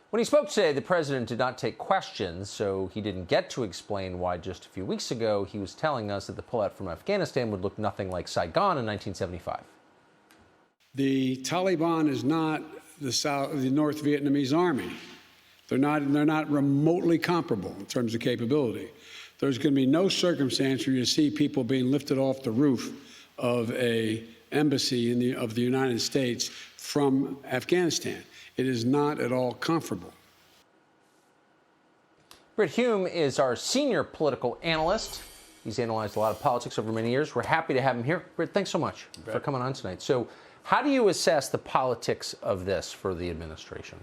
When he spoke today, the president did not take questions, so he didn't get to explain why just a few weeks ago he was telling us that the pullout from Afghanistan would look nothing like Saigon in 1975. The Taliban is not the North Vietnamese army. They're not remotely comparable in terms of capability. There's going to be no circumstance where you see people being lifted off the roof of an embassy of the United States from Afghanistan. It is not at all comparable. Brit Hume is our senior political analyst. He's analyzed a lot of politics over many years. We're happy to have him here. Brit, thanks so much for coming on tonight. So how do you assess the politics of this for the administration?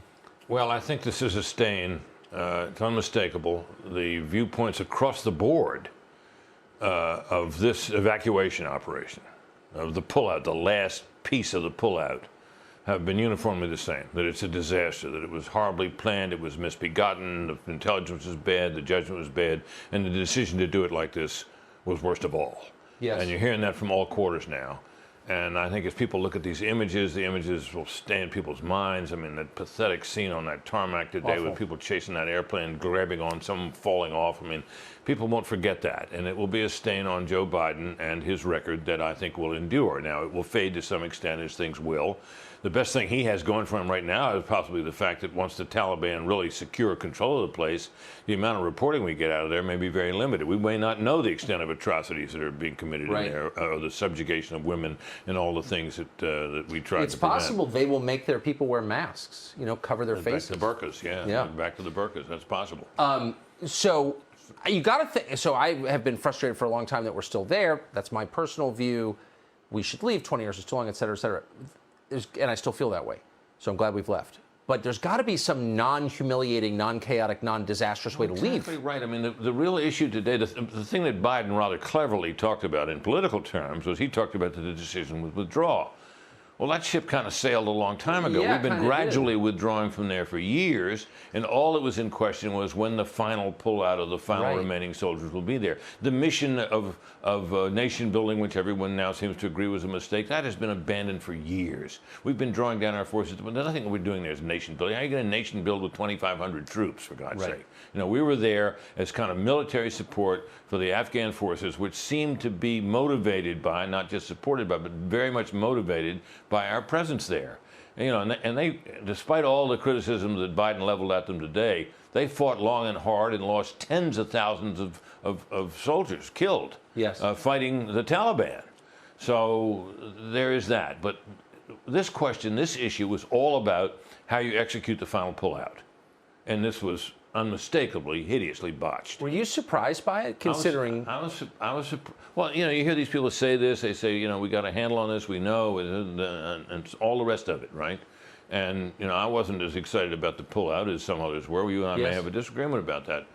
Well, I think this is a stain. It's unmistakable. The viewpoints across the board of this evacuation operation, of the pullout, the last piece of the pullout, have been uniformly the same, that it's a disaster, that it was horribly planned, it was misbegotten, the intelligence was bad, the judgment was bad, and the decision to do it like this was worst of all. Yes. And you're hearing that from all quarters now. And I think as people look at these images, the images will stay in people's minds. I mean, that pathetic scene on that tarmac today with people chasing that airplane, grabbing on someone falling off. I mean, people won't forget that. And it will be a stain on Joe Biden and his record that I think will endure. Now, it will fade to some extent, as things will. The best thing he has going for him right now is possibly the fact that once the Taliban really secure control of the place, the amount of reporting we get out of there may be very limited. We may not know the extent of atrocities that are being committed in there, or the subjugation of women and all the things that that we try to prevent. It's possible they will make their people wear masks, cover their faces. Back to the burqas, yeah. Back to the burqas, that's possible. So you got to think. So I have been frustrated for a long time that we're still there. That's my personal view. We should leave. 20 years is too long, et cetera, et cetera. And I still feel that way. So I'm glad we've left. But there's got to be some non-humiliating, non-chaotic, non-disastrous way to leave. Exactly right. I mean, the real issue today, the thing that Biden rather cleverly talked about in political terms was he talked about the decision to withdraw. Well, that ship kind of sailed a long time ago. We've been gradually withdrawing from there for years, and all that was in question was when the final pullout of the final remaining soldiers will be there. The mission of nation building, which everyone now seems to agree was a mistake, that has been abandoned for years. We've been drawing down our forces, but nothing we're doing there is nation building. How are you going to nation build with 2,500 troops, for God's sake? We were there as kind of military support for the Afghan forces, which seemed to be motivated by, not just supported by, but very much motivated by our presence there. And they, despite all the criticism that Biden leveled at them today, they fought long and hard and lost tens of thousands of soldiers killed fighting the Taliban. So there is that. But this question, this issue was all about how you execute the final pullout. And this was unmistakably, hideously botched. Were you surprised by it, considering? I was well, you hear these people say this, they say, we got a handle on this, we know, and all the rest of it, right? And, I wasn't as excited about the pullout as some others were. You and I may have a disagreement about that.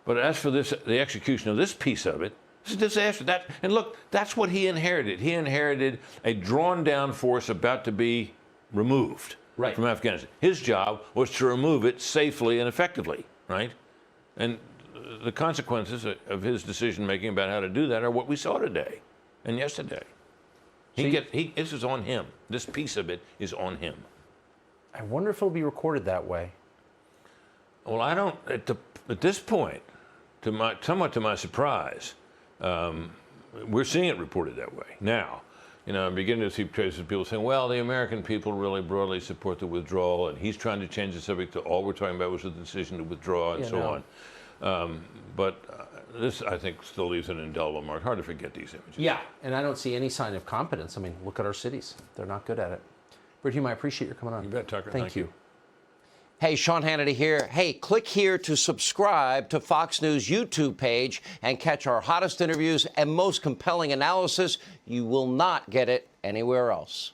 But as for this, the execution of this piece of it, it's a disaster. And look, that's what he inherited. He inherited a drawn-down force about to be removed from Afghanistan. His job was to remove it safely and effectively. Right? And the consequences of his decision-making about how to do that are what we saw today and yesterday. This is on him. This piece of it is on him. I wonder if it'll be recorded that way. Well, I don't, at this point, somewhat to my surprise, we're seeing it reported that way. Now, I'm beginning to see traces of people saying, well, the American people really broadly support the withdrawal, and he's trying to change the subject to all we're talking about was the decision to withdraw and so on. But this, I think, still leaves an indelible mark. Hard to forget these images. Yeah, and I don't see any sign of competence. I mean, look at our cities. They're not good at it. Brit Hume, I appreciate your coming on. You bet, Tucker. Thank you. Hey, Sean Hannity here. Hey, click here to subscribe to Fox News YouTube page and catch our hottest interviews and most compelling analysis. You will not get it anywhere else.